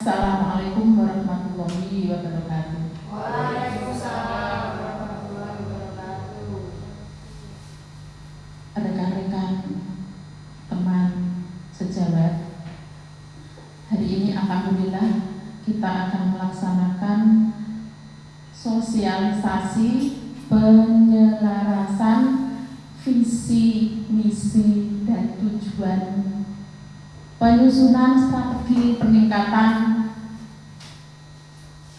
Assalamualaikum warahmatullahi wabarakatuh. Waalaikumsalam warahmatullahi wabarakatuh. Rekan-rekan, teman sejawat, hari ini alhamdulillah kita akan melaksanakan sosialisasi penyelarasan visi, misi, dan tujuan penyusunan strategi peningkatan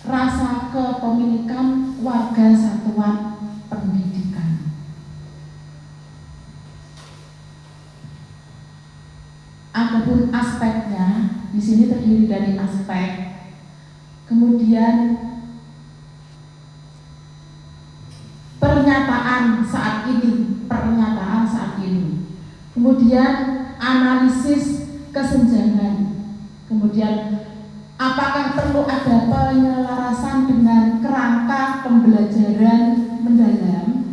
rasa kepemilikan warga satuan pendidikan. Adapun aspeknya di sini terdiri dari aspek, kemudian pernyataan saat ini, kemudian analisis kesenjangan, kemudian apakah perlu ada penyelarasan dengan kerangka pembelajaran mendalam,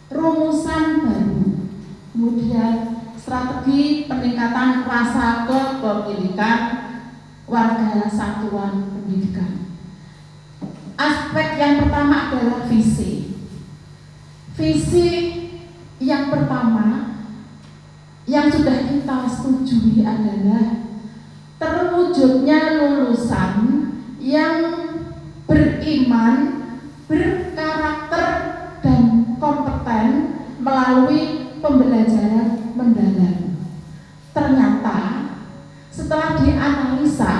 rumusan baru, kemudian strategi peningkatan rasa kepemilikan warga satuan pendidikan. Aspek yang pertama adalah visi. Visi yang pertama yang sudah kita setujui adalah terwujudnya lulusan yang beriman, berkarakter, dan kompeten melalui pembelajaran mendalam. Ternyata setelah dianalisa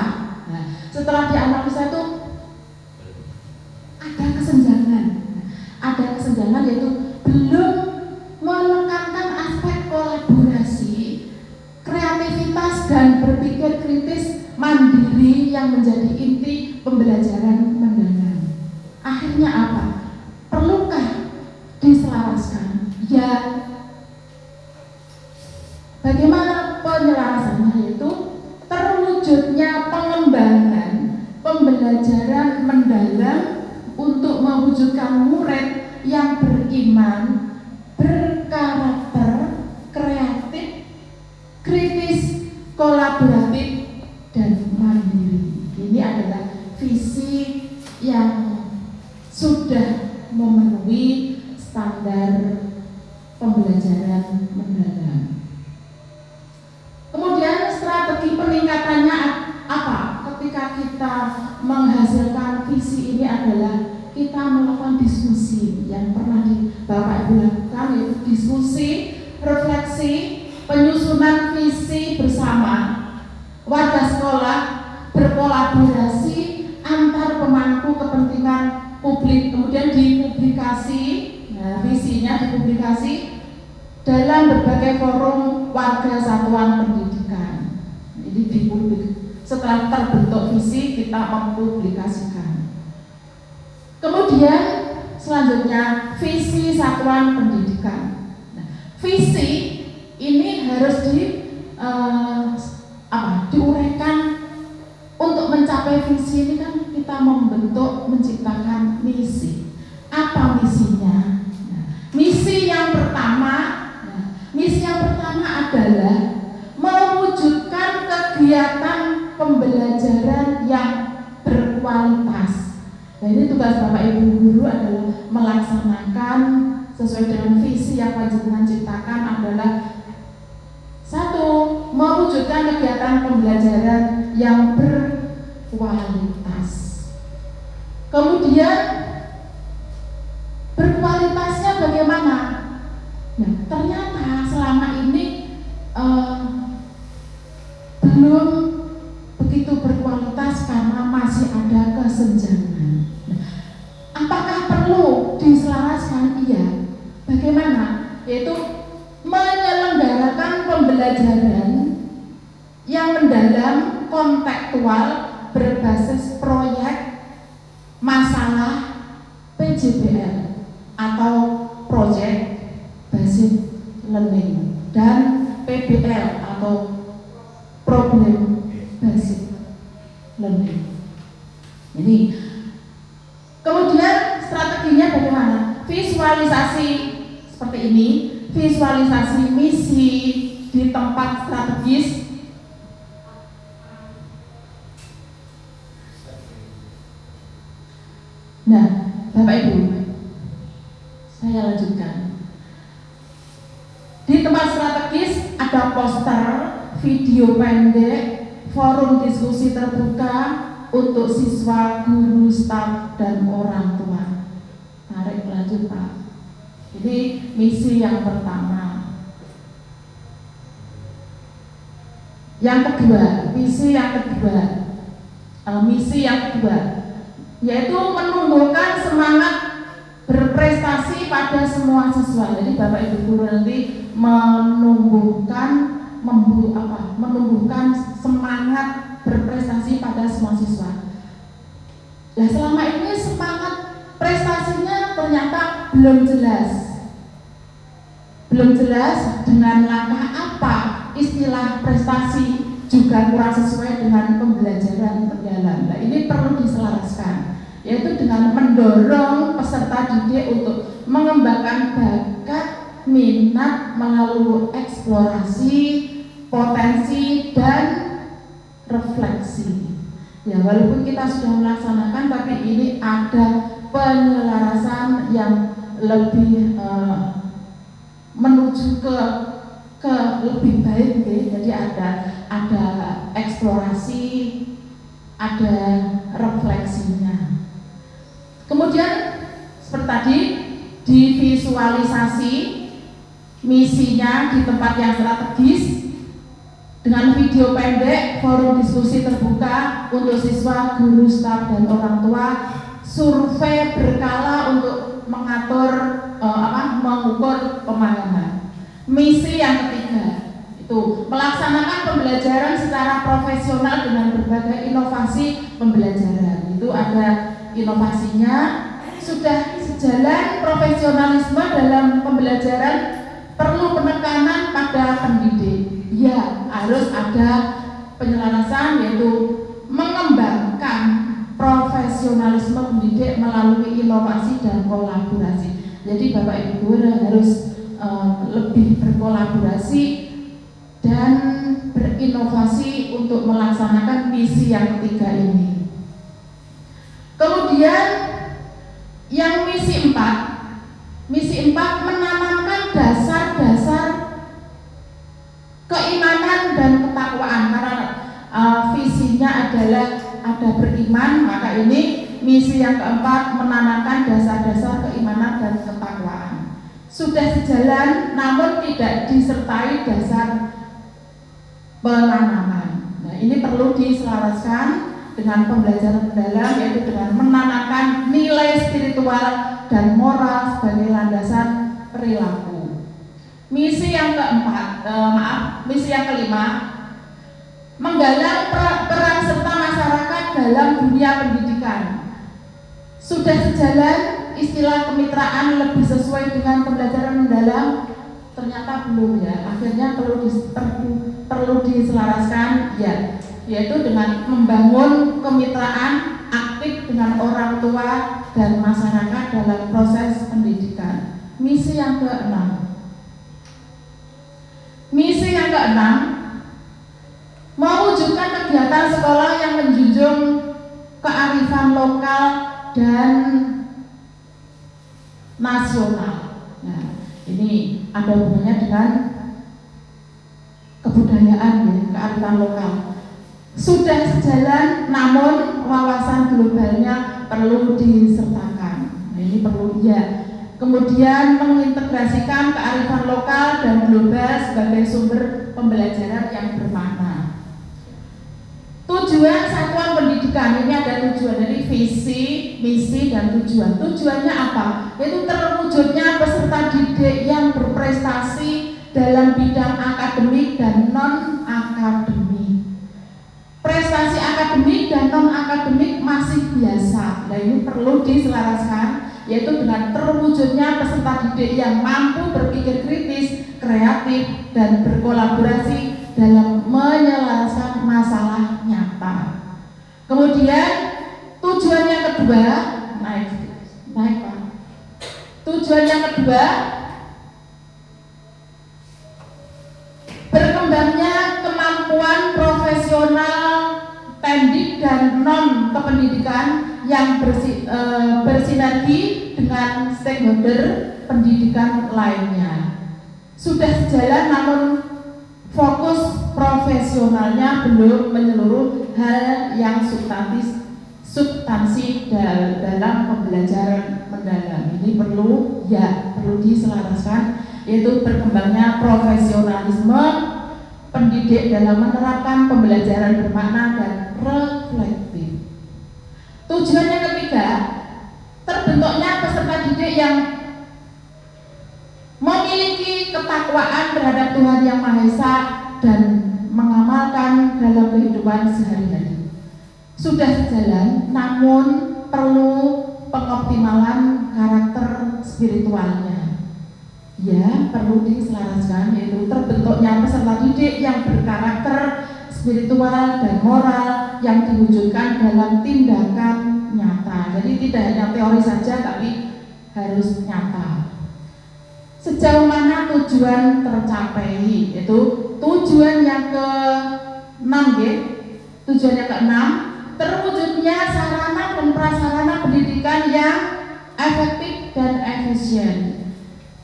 itu ada kesenjangan yaitu belum menekankan aspek kolaborasi, kreativitas, dan berpikir kritis mandiri yang menjadi inti pembelajaran mendalam. Akhirnya apa? Perlukah diselaraskan? Ya, bagaimana penyelarasannya? Yaitu terwujudnya pengembangan pembelajaran mendalam untuk mewujudkan murid yang beriman, berkarakter, kreatif, kritis, kolaboratif, dan mandiri. Ini adalah visi yang sudah memenuhi standar pembelajaran mendalam. Kemudian strategi peningkatannya apa? Ketika kita menghasilkan visi ini adalah kita melakukan diskusi yang pernah Bapak Ibu lakukan, yaitu diskusi, refleksi, penyusunan visi bersama warga sekolah, berkolaborasi antar pemangku kepentingan publik, kemudian dipublikasi, visinya dipublikasi dalam berbagai forum warga satuan pendidikan. Jadi dipublik. Setelah terbentuk visi, kita mempublikasikan. Kemudian selanjutnya visi satuan pendidikan. Visi ini harus diuraikan. Untuk mencapai visi ini kan kita menciptakan misi. Apa misinya? Misi yang pertama adalah mewujudkan kegiatan pembelajaran yang berkualitas. Nah, ini tugas Bapak Ibu guru adalah melaksanakan sesuai dengan visi yang panjenengan ciptakan adalah satu, mewujudkan kegiatan pembelajaran yang berkualitas. Kemudian berkualitasnya bagaimana? Nah, ternyata selama ini belum begitu berkualitas karena masih ada kesenjangan. Apakah perlu diselaraskan? Iya. Bagaimana? Yaitu menyelenggarakan pembelajaran yang mendalam, kontekstual, berbasis proyek, masalah, PJBL atau Project Based Learning, dan PBL atau Problem Based Learning. Jadi kemudian strateginya bagaimana? Visualisasi seperti ini, visualisasi misi di tempat strategis, Nah, Bapak Ibu, saya lanjutkan. Di tempat strategis ada poster, video pendek, forum diskusi terbuka untuk siswa, guru, staf, dan orang tua. Tarik lanjut Pak. Ini misi yang pertama. Yang kedua, misi yang kedua yaitu menumbuhkan semangat berprestasi pada semua siswa. Jadi Bapak Ibu guru nanti menumbuhkan semangat berprestasi pada semua siswa. Nah, selama ini semangat prestasinya ternyata belum jelas dengan langkah apa istilah prestasi juga kurang sesuai dengan pembelajaran mendalam. Nah, ini perlu diselaraskan, yaitu dengan mendorong peserta didik untuk mengembangkan bakat, minat melalui eksplorasi, potensi, dan refleksi. Ya, walaupun kita sudah melaksanakan, tapi ini ada penyelarasan yang lebih menuju ke lebih baik, jadi ada eksplorasi, ada refleksinya. Kemudian seperti tadi divisualisasi misinya di tempat yang strategis dengan video pendek, forum diskusi terbuka untuk siswa, guru, staf, dan orang tua, survei berkala untuk mengukur pemahaman. Misi yang ketiga itu melaksanakan pembelajaran secara profesional dengan berbagai inovasi pembelajaran. Itu ada inovasinya. Sudah sejalan profesionalisme dalam pembelajaran, perlu penekanan pada pendidik. Ya, harus ada penyelarasan, yaitu mengembangkan profesionalisme pendidik melalui inovasi dan kolaborasi. Jadi Bapak Ibu guru harus lebih berkolaborasi dan berinovasi untuk melaksanakan misi yang ketiga ini. Kemudian yang misi 4 menanamkan dasar-dasar keimanan dan ketakwaan, karena visinya adalah ada beriman, maka ini misi yang keempat menanamkan dasar-dasar keimanan dan ketakwaan. Sudah sejalan namun tidak disertai dasar penanaman. Nah, ini perlu diselaraskan dengan pembelajaran mendalam, yaitu dengan menanamkan nilai spiritual dan moral sebagai landasan perilaku. Misi yang kelima, menggalang peran serta masyarakat dalam dunia pendidikan. Sudah sejalan istilah kemitraan lebih sesuai dengan pembelajaran mendalam? Ternyata belum, ya. Akhirnya perlu diselaraskan, ya, yaitu dengan membangun kemitraan aktif dengan orang tua dan masyarakat dalam proses pendidikan. Misi yang keenam, mewujudkan kegiatan sekolah yang menjunjung kearifan lokal dan nasional. Nah, ini ada hubungannya dengan kebudayaan, ya, kearifan lokal. Sudah sejalan, namun wawasan globalnya perlu disertakan. Nah, ini perlu, ya. Kemudian mengintegrasikan kearifan lokal dan global sebagai sumber pembelajaran yang bermakna. Tujuan satuan pendidikan, ini ada tujuan dari visi, misi, dan tujuan. Tujuannya apa? Yaitu terwujudnya peserta didik yang berprestasi dalam bidang akademik dan non-akademik. Prestasi akademik dan non-akademik masih biasa. Nah, ini perlu diselaraskan, yaitu dengan terwujudnya peserta didik yang mampu berpikir kritis, kreatif, dan berkolaborasi dalam menyelaraskan masalah nyata. Kemudian tujuan yang kedua, naik Pak. Tujuan yang kedua, berkembangnya kemampuan profesional pendidik dan non pendidikan yang bersinergi dengan stakeholder pendidikan lainnya. Sudah sejalan namun fokus profesionalnya belum menyeluruh hal yang substansi dalam pembelajaran mendalam. Ini perlu diselaraskan, yaitu berkembangnya profesionalisme pendidik dalam menerapkan pembelajaran bermakna dan reflektif. Tujuan yang ketiga, terbentuknya peserta didik yang memiliki ketakwaan terhadap Tuhan Yang Maha Esa dan mengamalkan dalam kehidupan sehari-hari. Sudah sejalan, namun perlu pengoptimalan karakter spiritualnya. Ya, perlu diselaraskan, yaitu terbentuknya peserta didik yang berkarakter spiritual dan moral yang diwujudkan dalam tindakan nyata. Jadi tidak hanya teori saja, tapi harus nyata. Sejauh mana tujuan tercapai, yaitu tujuan yang ke-6 ya. Tujuan yang ke-6, terwujudnya sarana dan prasarana pendidikan yang efektif dan efisien.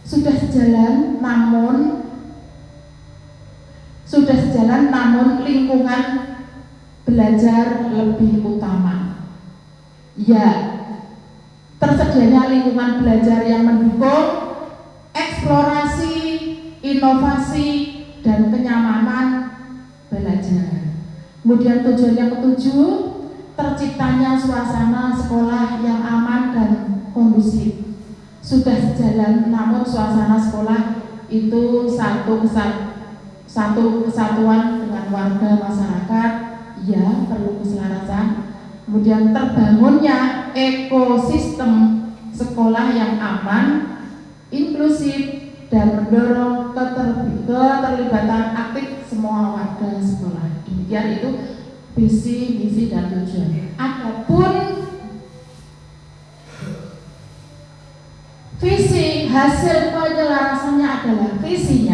Sudah sejalan namun lingkungan belajar lebih utama. Ya, tersedianya lingkungan belajar yang mendukung eksplorasi, inovasi, dan kenyamanan belajar. Kemudian tujuan yang ke-7, terciptanya suasana sekolah yang aman dan kondusif. Sudah sejalan, namun suasana sekolah itu satu kesatuan dengan warga masyarakat, ya perlu keselarasan. Kemudian terbangunnya ekosistem sekolah yang aman, inklusif, dan mendorong keterlibatan aktif semua warga sekolah. Demikian itu visi, misi, dan tujuan. Adapun visi hasil penyelarasannya adalah visi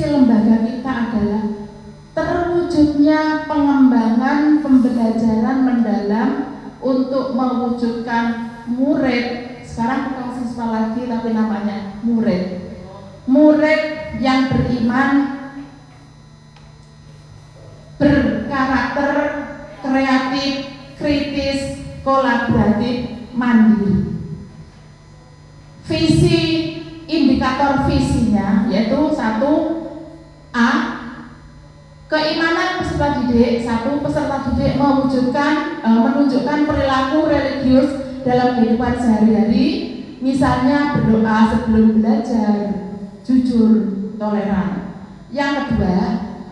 lembaga kita adalah terwujudnya pengembangan pembelajaran mendalam untuk mewujudkan murid, sekarang bukan siswa lagi tapi namanya murid yang beriman, berkarakter kreatif, kritis, kolaboratif, mandiri. Visi, indikator visinya yaitu 1A, keimanan peserta didik. 1. Peserta didik menunjukkan perilaku religius dalam kehidupan sehari-hari, misalnya berdoa sebelum belajar, jujur, toleran. Yang kedua,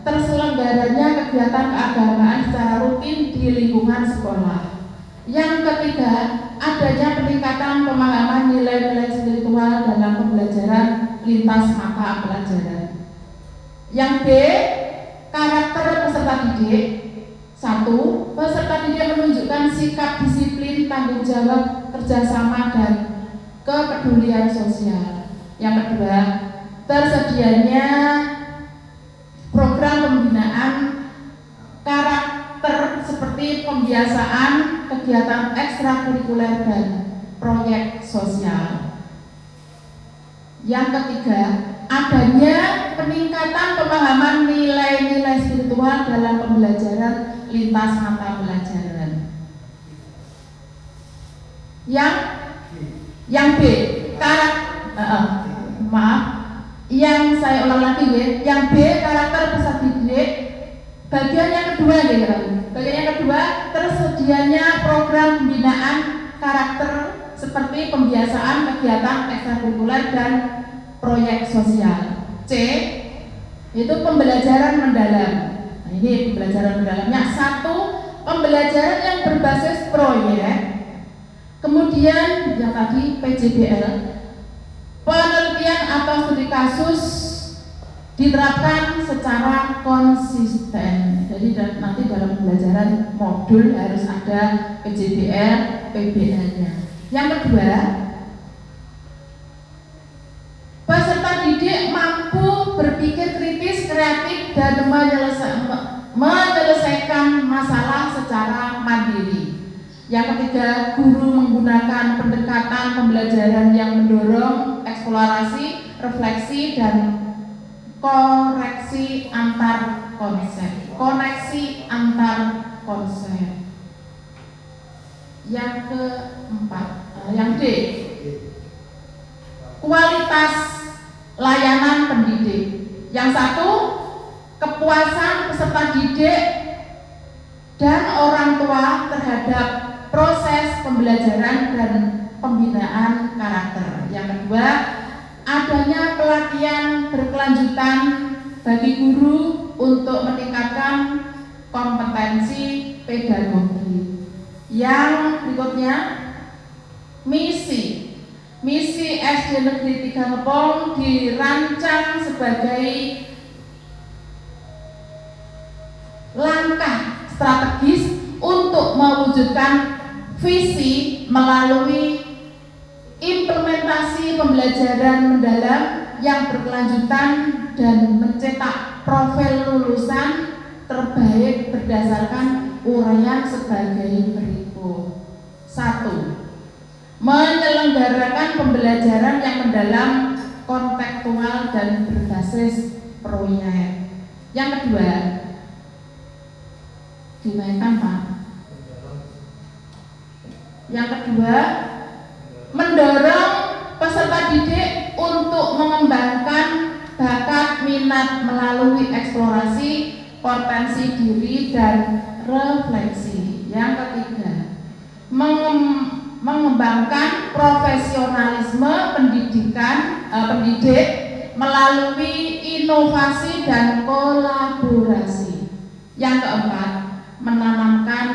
terselenggaranya kegiatan keagamaan secara rutin di lingkungan sekolah. Yang ketiga, adanya peningkatan pemahaman nilai-nilai spiritual dalam pembelajaran lintas mata pelajaran. Yang B, karakter peserta didik. 1. Peserta didik menunjukkan sikap disiplin, tanggung jawab, kerjasama, dan kepedulian sosial. Yang kedua, tersedianya program pembinaan karakter seperti pembiasaan, kegiatan ekstrakurikuler, dan proyek sosial. Yang ketiga, adanya peningkatan pemahaman nilai-nilai spiritual dalam pembelajaran lintas mata pelajaran. Yang B, yang saya ulang lagi ya. Yang B, karakter peserta didik. Bagian yang kedua ya, bagian yang kedua, tersedianya program pembinaan karakter seperti pembiasaan, kegiatan ekstrakurikuler, dan proyek sosial. C, itu pembelajaran mendalam. Nah, ini pembelajaran mendalamnya. 1. Pembelajaran yang berbasis proyek. Kemudian yang tadi PJBL, penelitian atau studi kasus diterapkan secara konsisten. Jadi nanti dalam pembelajaran modul harus ada PJBL, PBL-nya. Yang kedua, peserta didik mampu berpikir kritis, kreatif, dan menyelesaikan masalah secara mandiri. Yang ketiga, guru menggunakan pendekatan pembelajaran yang mendorong eksplorasi, refleksi, dan koreksi antar konsep. Koneksi antar konsep. Yang keempat, yang D, kualitas layanan pendidik. Yang satu, kepuasan peserta didik dan orang tua terhadap proses pembelajaran dan pembinaan karakter. Yang kedua, adanya pelatihan berkelanjutan bagi guru untuk meningkatkan kompetensi pedagogi. Yang berikutnya, misi SD Negeri 3 Ngepong dirancang sebagai langkah strategis untuk mewujudkan visi melalui implementasi pembelajaran mendalam yang berkelanjutan dan mencetak profil lulusan terbaik berdasarkan uraian sebagai berikut. 1. Menyelenggarakan pembelajaran yang mendalam, kontekstual dan berbasis proyek. Yang kedua, dimainkan Pak. Yang kedua, mendorong peserta didik untuk mengembangkan bakat minat melalui eksplorasi, potensi diri dan refleksi. Yang ketiga, mengembangkan profesionalisme pendidik melalui inovasi dan kolaborasi. Yang keempat, menanamkan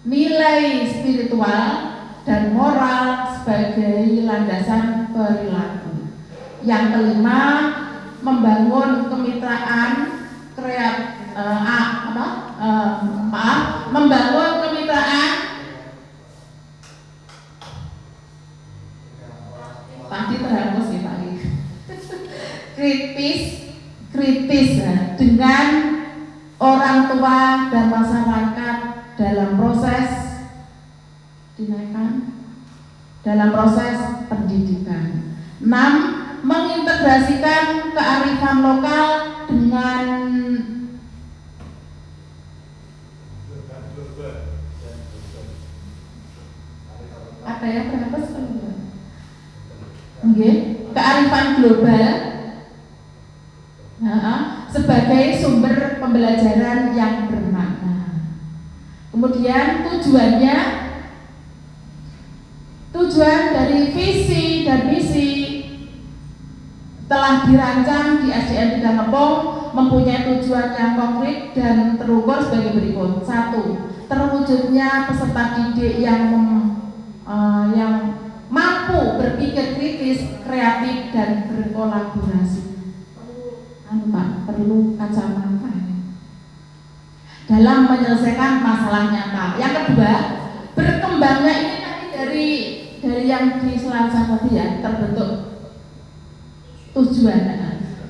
nilai spiritual dan moral sebagai landasan perilaku. Yang kelima, membangun kemitraan membangun kemitraan tadi terhapus ya Pak kritis ya, dengan orang tua dan masyarakat dalam proses pendidikan. 6. Mengintegrasikan kearifan lokal dengan apa ya, berapa sekali? Kearifan global sebagai sumber pembelajaran yang bermakna. Kemudian tujuan dari visi dan misi telah dirancang di SDN 3 Ngepong mempunyai tujuan yang konkret dan terukur sebagai berikut. 1. Terwujudnya peserta didik yang mampu berpikir kritis, kreatif dan berkolaborasi. Perlu kacamata dalam menyelesaikan masalah nyata. Yang kedua, berkembangnya ini tadi dari yang di selasa tadi ya, terbentuk tujuan.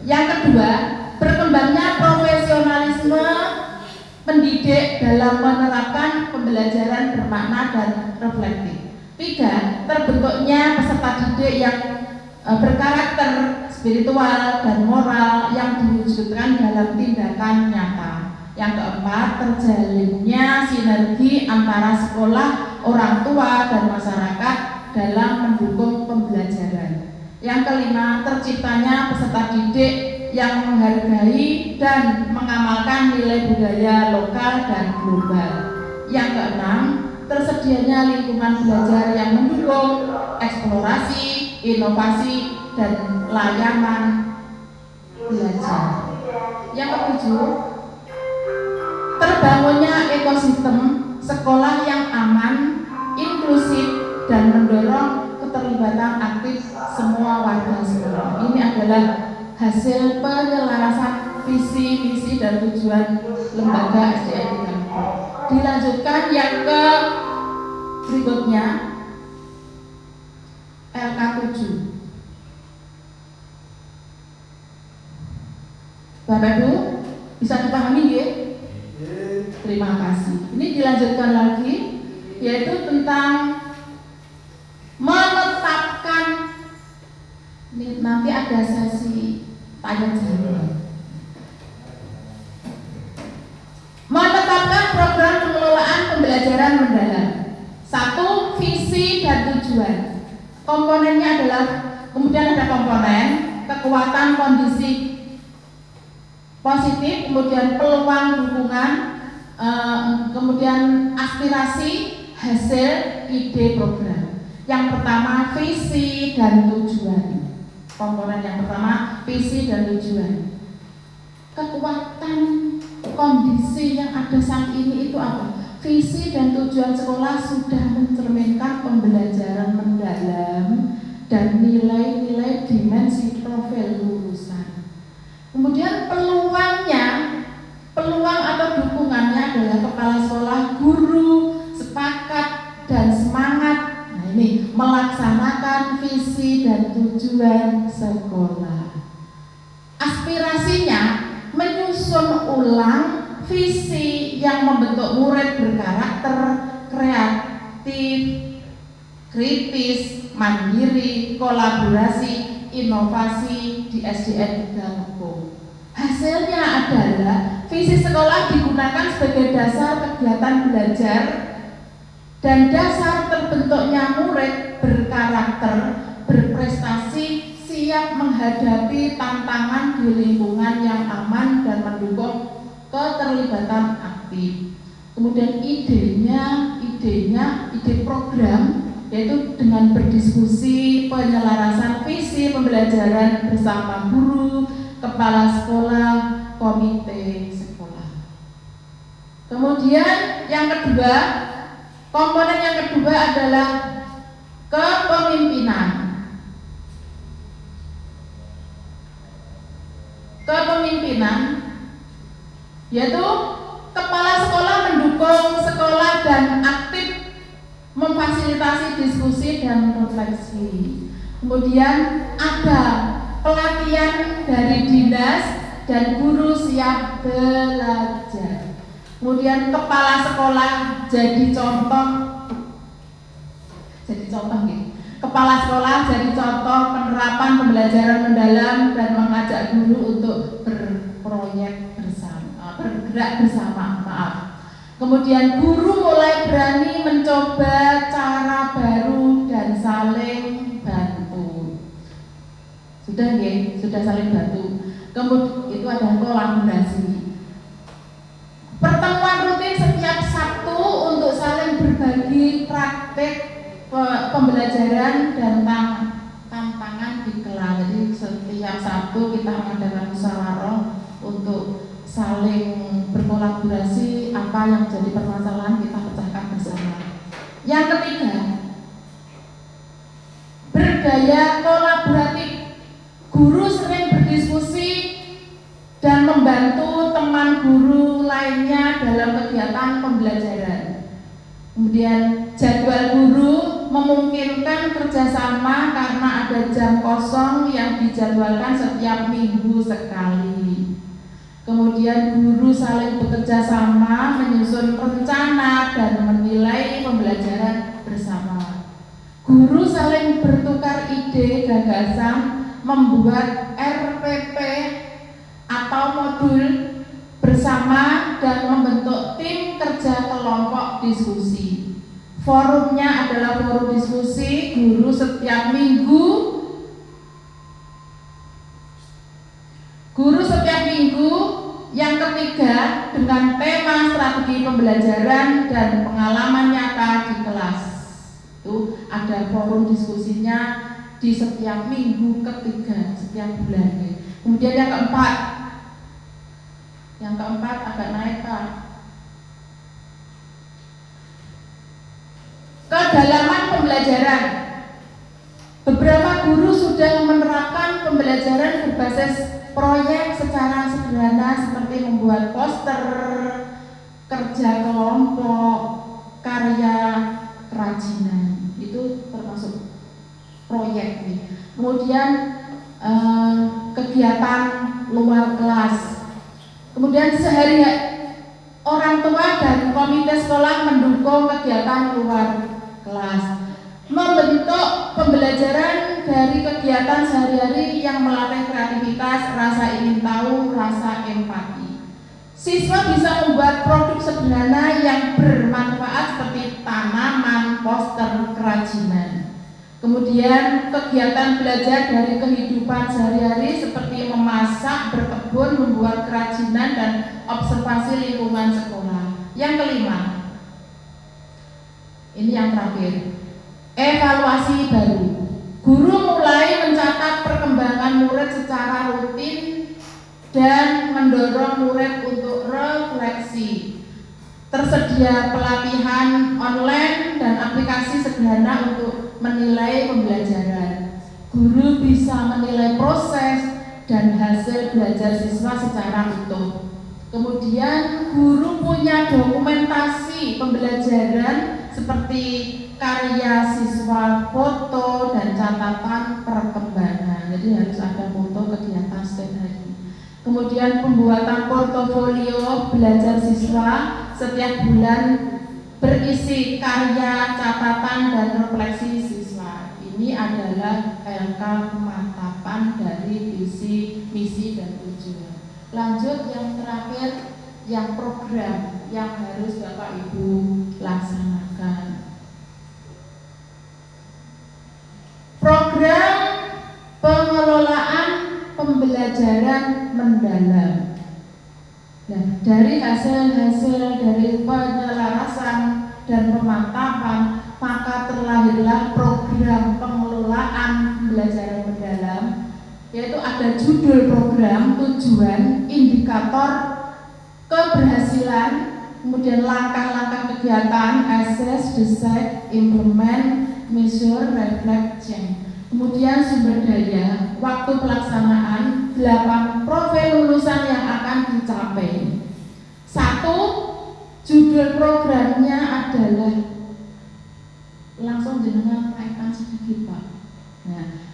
Yang kedua, berkembangnya profesionalisme pendidik dalam menerapkan pembelajaran bermakna dan reflektif. 3. Terbentuknya peserta didik yang berkarakter spiritual dan moral yang diwujudkan dalam tindakan nyata. Yang keempat, terjalinnya sinergi antara sekolah, orang tua, dan masyarakat dalam mendukung pembelajaran. Yang kelima, terciptanya peserta didik yang menghargai dan mengamalkan nilai budaya lokal dan global. Yang keenam, tersedianya lingkungan belajar yang mendukung eksplorasi, inovasi, dan layanan belajar. Yang ketujuh, terbangunnya ekosistem sekolah yang aman, inklusif, dan mendorong keterlibatan aktif semua warga sekolah. Ini adalah hasil penyelarasan visi, misi, dan tujuan lembaga SDN 3 Ngepong. Dilanjutkan yang ke berikutnya, LK7. Bapak Ibu, bisa dipahami ya? Terima kasih. Ini dilanjutkan lagi yaitu tentang menetapkan, ini nanti ada sesi tanya jawab. Menetapkan program pengelolaan pembelajaran mendalam. 1. Visi dan tujuan. Komponennya adalah, kemudian ada komponen kekuatan kondisi positif, kemudian peluang dukungan, kemudian aspirasi, hasil, ide program. Yang pertama visi dan tujuan. Komponen yang pertama visi dan tujuan. Kekuatan kondisi yang ada saat ini itu apa? Visi dan tujuan sekolah sudah mencerminkan pembelajaran mendalam dan nilai-nilai dimensi profil lulusan. Kemudian peluang atau dukungannya adalah kepala sekolah, guru sepakat dan semangat. Nah ini melaksanakan visi dan tujuan sekolah. Aspirasinya menyusun ulang visi yang membentuk murid berkarakter kreatif, kritis, mandiri, kolaborasi, inovasi di SDN Galupo. Hasilnya adalah visi sekolah digunakan sebagai dasar kegiatan belajar dan dasar terbentuknya murid berkarakter, berprestasi, siap menghadapi tantangan di lingkungan yang aman dan mendukung keterlibatan aktif. Kemudian ide program yaitu dengan berdiskusi penyelarasan visi pembelajaran bersama guru, kepala sekolah, komite sekolah. Kemudian yang kedua, komponen yang kedua adalah kepemimpinan. Kepemimpinan yaitu kepala sekolah mendukung sekolah dan aktif memfasilitasi diskusi dan refleksi. Kemudian ada pelatihan dari dinas dan guru siap belajar. Kemudian kepala sekolah jadi contoh gitu. Kepala sekolah jadi contoh penerapan pembelajaran mendalam dan mengajak guru untuk bergerak bersama. Kemudian guru mulai berani mencoba cara baru dan saling bantu. Sudah saling bantu. Kemudian itu ada kolaborasi. Pertemuan rutin setiap Sabtu untuk saling berbagi praktik pembelajaran dan tantangan di kelas. Jadi setiap Sabtu kita mengadakan musyawarah untuk saling berkolaborasi, apa yang jadi permasalahan kita pecahkan bersama. Yang ketiga, berdaya kolaboratif. Guru sering berdiskusi dan membantu teman guru lainnya dalam kegiatan pembelajaran. Kemudian jadwal guru memungkinkan kerjasama karena ada jam kosong yang dijadwalkan setiap minggu sekali. Kemudian guru saling bekerja sama menyusun rencana dan menilai pembelajaran bersama. Guru saling bertukar ide gagasan, membuat RPP atau modul bersama dan membentuk tim kerja kelompok diskusi. Forumnya adalah forum diskusi guru setiap minggu. Yang ketiga, dengan tema strategi pembelajaran dan pengalaman nyata di kelas. Itu ada forum diskusinya di setiap minggu ketiga, setiap bulan. Kemudian yang keempat agak naik Pak. Kedalaman pembelajaran. Beberapa guru sudah menerapkan pembelajaran berbasis proyek secara sederhana seperti membuat poster, kerja kelompok, karya kerajinan. Itu termasuk proyek nih. Kemudian kegiatan luar kelas. Kemudian sehari orang tua dan komite sekolah mendukung kegiatan luar kelas. Membentuk pembelajaran dari kegiatan sehari-hari yang melatih kreativitas, rasa ingin tahu, rasa empati. Siswa bisa membuat produk sederhana yang bermanfaat seperti tanaman, poster, kerajinan. Kemudian kegiatan belajar dari kehidupan sehari-hari seperti memasak, berkebun, membuat kerajinan, dan observasi lingkungan sekolah. Yang kelima, ini yang terakhir, evaluasi baru. Guru mulai mencatat perkembangan murid secara rutin dan mendorong murid untuk refleksi. Tersedia pelatihan online dan aplikasi sederhana untuk menilai pembelajaran. Guru bisa menilai proses dan hasil belajar siswa secara utuh. Kemudian guru punya dokumentasi pembelajaran seperti karya siswa, foto, dan catatan perkembangan. Jadi harus ada foto kegiatan setiap hari. Kemudian pembuatan portofolio belajar siswa setiap bulan berisi karya, catatan, dan refleksi siswa. Ini adalah LK pemantapan dari visi, misi, dan tujuan. Lanjut yang terakhir, yang program yang harus Bapak Ibu laksanakan. Program pengelolaan pembelajaran mendalam. Nah, dari hasil-hasil dari penyelarasan dan pemantapan, maka terlahirlah program pengelolaan pembelajaran mendalam, yaitu ada judul program, tujuan, indikator keberhasilan, kemudian langkah-langkah kegiatan, assess, decide, implement, measure, reflect, change. Kemudian sumber daya, waktu pelaksanaan, 8 profil lulusan yang akan dicapai. 1. Judul programnya adalah, langsung dengan kaitan sedikit Pak. Nah,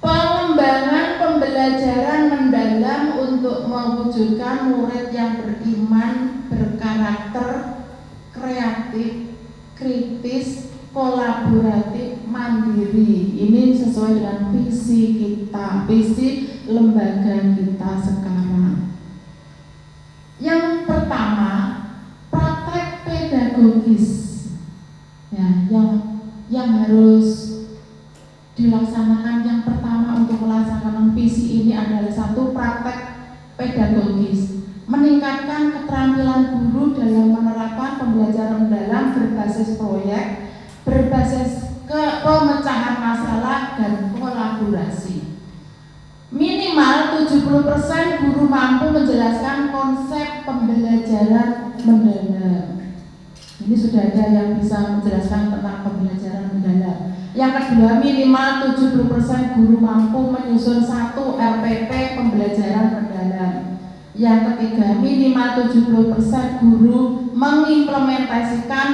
pengembangan pembelajaran mendalam untuk mewujudkan murid yang beriman, berkarakter, kreatif, kritis, kolaboratif, mandiri. Ini sesuai dengan visi kita, visi lembaga kita sekarang. Yang pertama, praktek pedagogis. Ya, yang harus dilaksanakan yang pertama untuk melaksanakan visi ini adalah 1. Praktek pedagogis, meningkatkan keterampilan guru dalam menerapkan pembelajaran mendalam berbasis proyek, berbasis pemecahan masalah dan kolaborasi. Minimal 70% guru mampu menjelaskan konsep pembelajaran mendalam. Ini sudah ada yang bisa menjelaskan tentang pembelajaran mendalam. Yang kedua, minimal 70% guru mampu menyusun 1 RPP pembelajaran mendalam. Yang ketiga, minimal 70% guru mengimplementasikan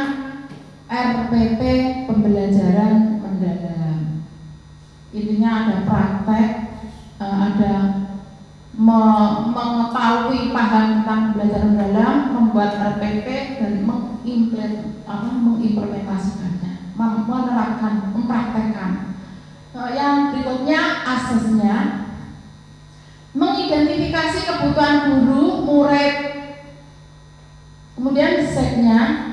RPP pembelajaran mendalam. Intinya ada praktek, ada mengetahui paham tentang pembelajaran mendalam, membuat RPP dan mengimplementasikannya, menerapkan, mempraktekkan. Yang berikutnya asesnya, mengidentifikasi kebutuhan guru, murid. Kemudian desainnya,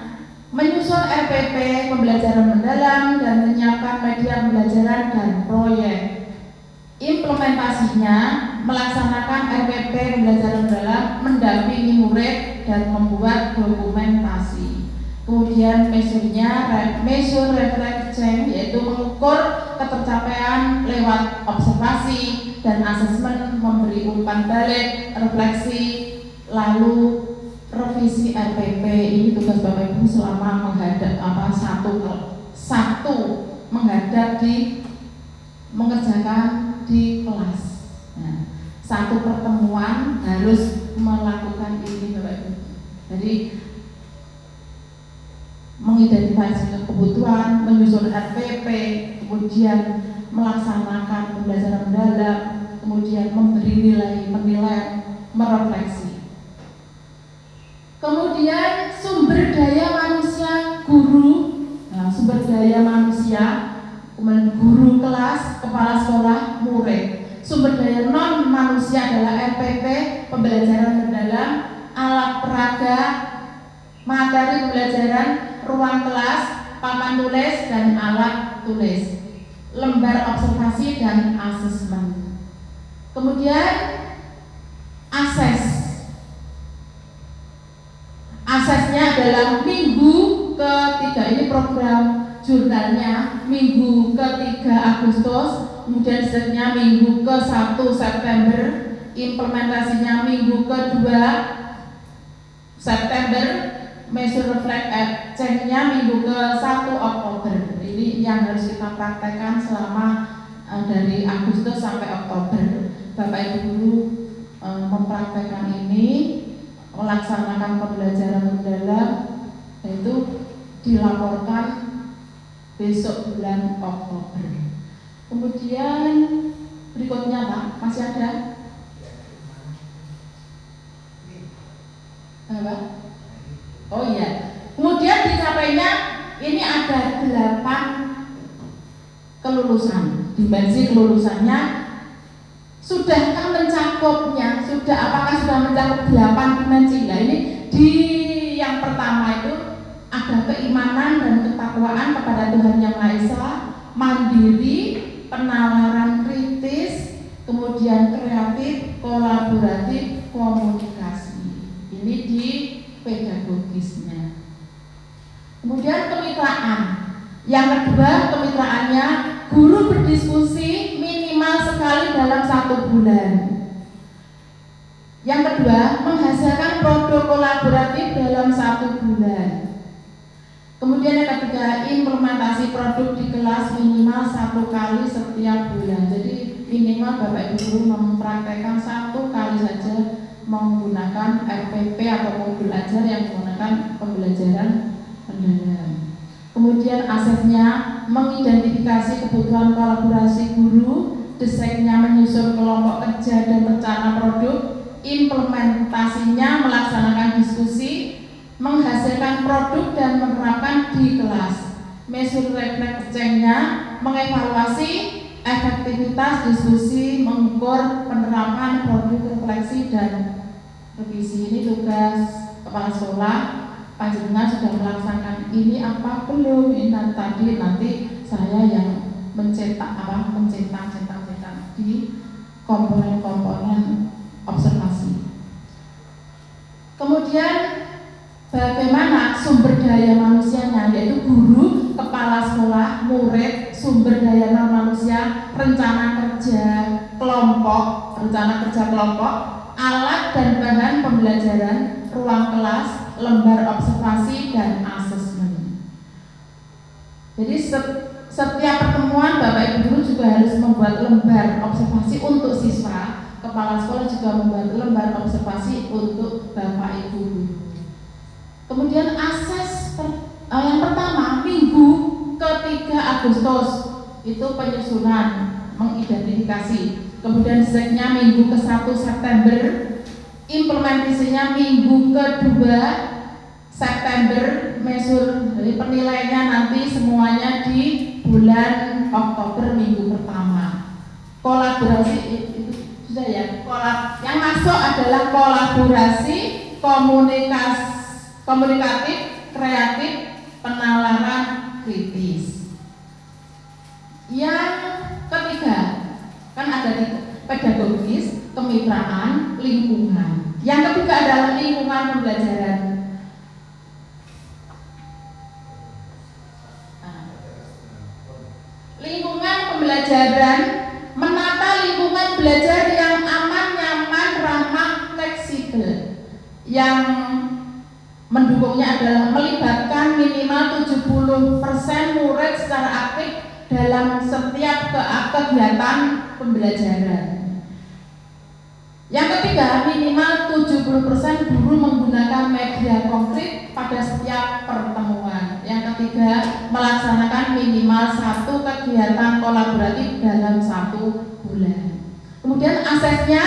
menyusun RPP pembelajaran mendalam dan menyiapkan media pembelajaran dan proyek. Implementasinya, melaksanakan RPP pembelajaran mendalam, mendampingi murid dan membuat dokumentasi. Kemudian measure, reflect, change, yaitu mengukur ketercapaian lewat observasi dan asesmen, memberi umpan balik, refleksi, lalu revisi RPP. Ini tugas Bapak Ibu selama menghadap satu menghadap mengerjakan di kelas. Nah, 1 pertemuan harus melakukan ini Bapak Ibu. Jadi mengidentifikasi kebutuhan, menyusun RPP, kemudian melaksanakan pembelajaran mendalam, kemudian memberi nilai, menilai, merefleksi. Kemudian Kemudian sumber daya manusia guru, nah, sumber daya manusia, kemudian guru kelas, kepala sekolah, murid. Sumber daya non manusia adalah RPP, pembelajaran mendalam, alat peraga, materi pembelajaran, ruang kelas, papan tulis dan alat tulis, lembar observasi dan asesmen. Kemudian Asesnya adalah minggu ketiga, ini program jurnalnya minggu ketiga Agustus, kemudian setnya minggu ke-1 September, implementasinya minggu kedua September, measure reflect check-nya minggu ke-1 Oktober. Ini yang harus kita praktekkan selama dari Agustus sampai Oktober. Bapak Ibu guru mempraktekkan ini, melaksanakan pembelajaran mendalam, yaitu dilaporkan besok bulan Oktober. Kemudian berikutnya Pak, masih ada? Apa? Oh iya. Kemudian dicapainya ini ada 8 kelulusan. Dimensi kelulusannya sudahkah mencakupnya? Apakah sudah mencakup 8 dimensi? Nah, ini di yang pertama itu ada keimanan dan ketakwaan kepada Tuhan Yang Maha Esa, mandiri, penalaran kritis, kemudian kreatif, kolaboratif, komunikasi. Ini di pedagogisnya. Kemudian kemitraan. Yang kedua, kemitraannya guru berdiskusi minimal sekali dalam 1 bulan. Yang kedua, menghasilkan produk kolaboratif dalam 1 bulan. Kemudian yang ketiga, implementasi produk di kelas minimal 1 kali setiap bulan. Jadi minimal Bapak Ibu guru mempraktekkan 1 kali saja menggunakan RPP atau modul ajar yang menggunakan pembelajaran mendalam. Kemudian asesnya mengidentifikasi kebutuhan kolaborasi guru, desainnya menyusun kelompok kerja dan rencana produk, implementasinya melaksanakan diskusi, menghasilkan produk dan menerapkan di kelas. Measure reflect check-nya mengevaluasi efektivitas diskusi, mengukur penerapan produk, refleksi dan revisi. Ini tugas kepala sekolah. Panjenengan sudah melaksanakan ini apa belum? Ini nanti saya yang mencetak di komponen-komponen observasi. Kemudian bagaimana sumber daya manusianya, yaitu guru, kepala sekolah, murid, sumber daya non manusia, rencana kerja kelompok, alat dan bahan pembelajaran, ruang kelas, lembar observasi dan asesmen. Jadi setiap pertemuan Bapak Ibu guru juga harus membuat lembar observasi untuk siswa. Kepala sekolah juga membuat lembar observasi untuk Bapak Ibu guru. Kemudian yang pertama minggu ke-3 Agustus itu penyusunan, mengidentifikasi. Kemudian setnya minggu ke-1 September, implementasinya minggu ke-2 September, measure dari penilaiannya nanti semuanya di bulan Oktober minggu pertama. Kolaborasi itu sudah ya. Yang masuk adalah kolaborasi, komunikatif, kreatif, penalaran kritis. Yang ketiga kan ada di pedagogis, kemitraan, lingkungan. Yang ketiga adalah lingkungan pembelajaran. Lingkungan pembelajaran, menata lingkungan belajar yang aman, nyaman, ramah, fleksibel. Yang mendukungnya adalah melibatkan minimal 70% murid secara aktif dalam setiap kegiatan pembelajaran. Yang ketiga, minimal 70% guru menggunakan media konkret pada setiap pertemuan. Yang ketiga, melaksanakan minimal 1 kegiatan kolaboratif dalam 1 bulan. Kemudian asesnya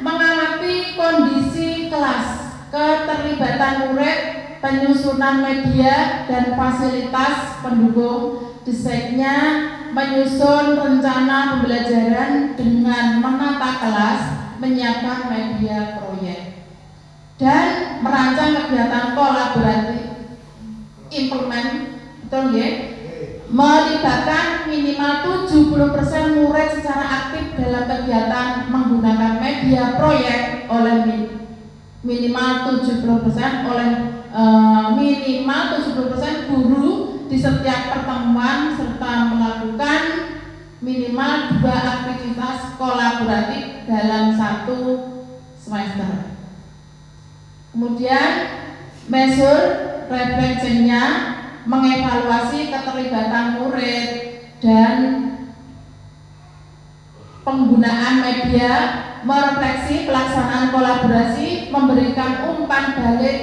mengamati kondisi kelas. keterlibatan murid, penyusunan media dan fasilitas pendukung. Desainnya menyusun rencana pembelajaran dengan menata kelas, menyiapkan media proyek, dan merancang kegiatan kolaboratif implement, betul ya? Melibatkan minimal 70% murid secara aktif dalam kegiatan menggunakan media proyek oleh minimal 70% oleh minimal 70% guru di setiap pertemuan serta melakukan minimal 2 aktivitas kolaboratif dalam 1 semester. Kemudian measure refleksinya mengevaluasi keterlibatan murid dan penggunaan media, merefleksi pelaksanaan kolaborasi, memberikan umpan balik,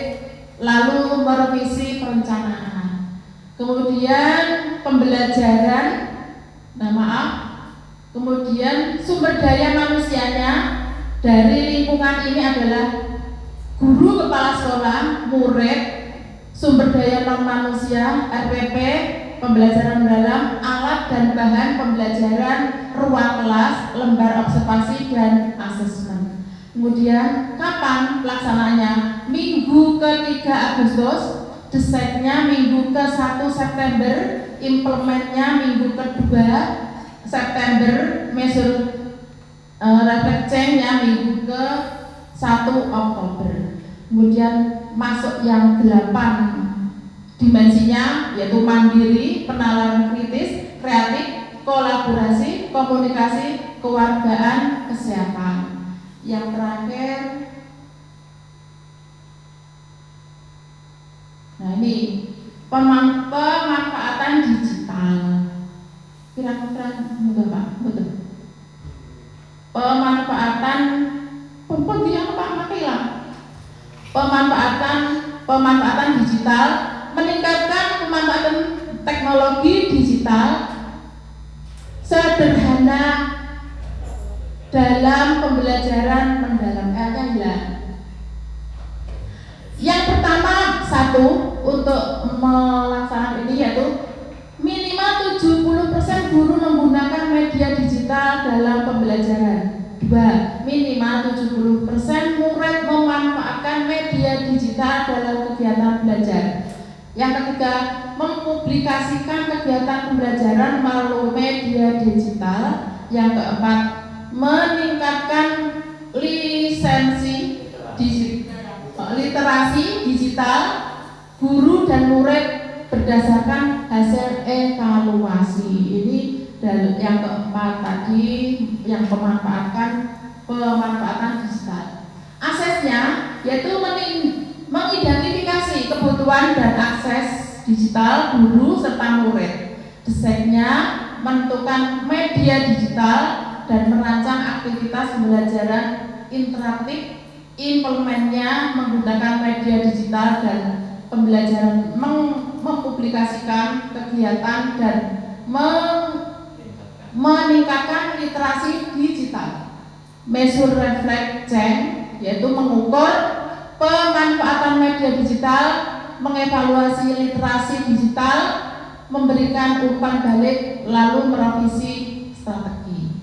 lalu merevisi perencanaan. Kemudian pembelajaran, kemudian sumber daya manusianya dari lingkungan ini adalah guru, kepala sekolah, murid, sumber daya non manusia, RPP, pembelajaran dalam, alat dan bahan pembelajaran, ruang kelas, lembar observasi dan asesmen. Kemudian kapan pelaksanaannya? Minggu ke-3 Agustus, desainnya minggu ke-1 September, implementnya minggu ke-2 September, measure refleksinya minggu ke-1 Oktober. Kemudian masuk yang 8 dimensinya, yaitu mandiri, penalaran kritis, kreatif, kolaborasi, komunikasi, kewargaan, kesehatan. Yang terakhir, nah ini pemanfaatan digital. Kira-kira enggak Pak? Betul. Pemanfaatan pemanfaatan digital, meningkatkan pemanfaatan teknologi digital sederhana dalam pembelajaran mendalam. Yang pertama, 1, untuk melaksanakan ini yaitu minimal 70% guru menggunakan media digital dalam pembelajaran. 2, minimal 70% murid memanfaatkan media digital dalam kegiatan belajar. Yang ketiga, mempublikasikan kegiatan pembelajaran melalui media digital. Yang keempat, meningkatkan literasi digital guru dan murid berdasarkan hasil evaluasi. Ini yang keempat tadi, yang pemanfaatan digital. Aksesnya yaitu mengidentifikasi kebutuhan dan akses digital guru serta murid. Desainnya menentukan media digital dan merancang aktivitas pembelajaran interaktif. Implementnya menggunakan media digital dan pembelajaran, mempublikasikan kegiatan dan meningkatkan literasi digital. Measure reflect change yaitu mengukur pemanfaatan media digital, mengevaluasi literasi digital, memberikan umpan balik, lalu merevisi strategi.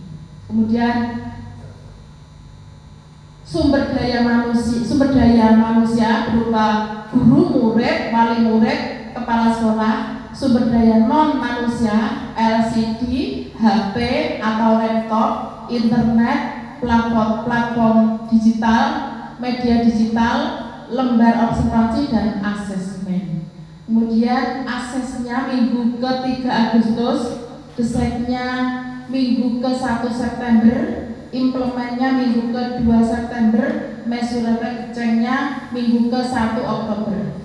Kemudian sumber daya manusia berupa guru, murid, wali murid, kepala sekolah. Sumber daya non manusia, LCD, HP atau laptop, internet, platform digital, media digital, lembar observasi dan asesmen. Kemudian aksesnya minggu ke-3 Agustus, desainnya minggu ke-1 September, implementnya minggu ke-2 September, measure refleksinya minggu ke-1 Oktober.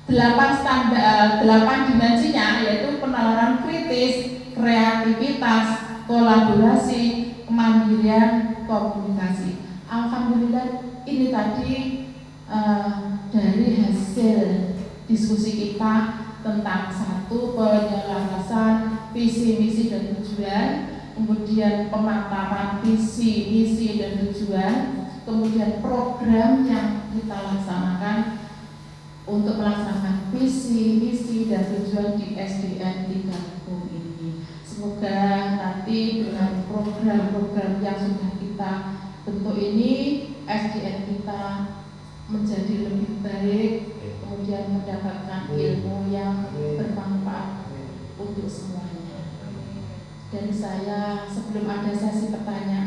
8 dimensinya yaitu penalaran kritis, kreativitas, kolaborasi, kemandirian, komunikasi. Alhamdulillah ini tadi dari hasil diskusi kita tentang 1, penyelarasan visi, misi dan tujuan. Kemudian pemantapan visi, misi dan tujuan, kemudian program yang kita laksanakan untuk melaksanakan visi, misi, dan tujuan di SDN 3 Kampung ini. Semoga nanti dengan program-program yang sudah kita bentuk ini, SDN kita menjadi lebih baik, kemudian mendapatkan ilmu yang bermanfaat untuk semuanya. Dan saya sebelum ada sesi pertanyaan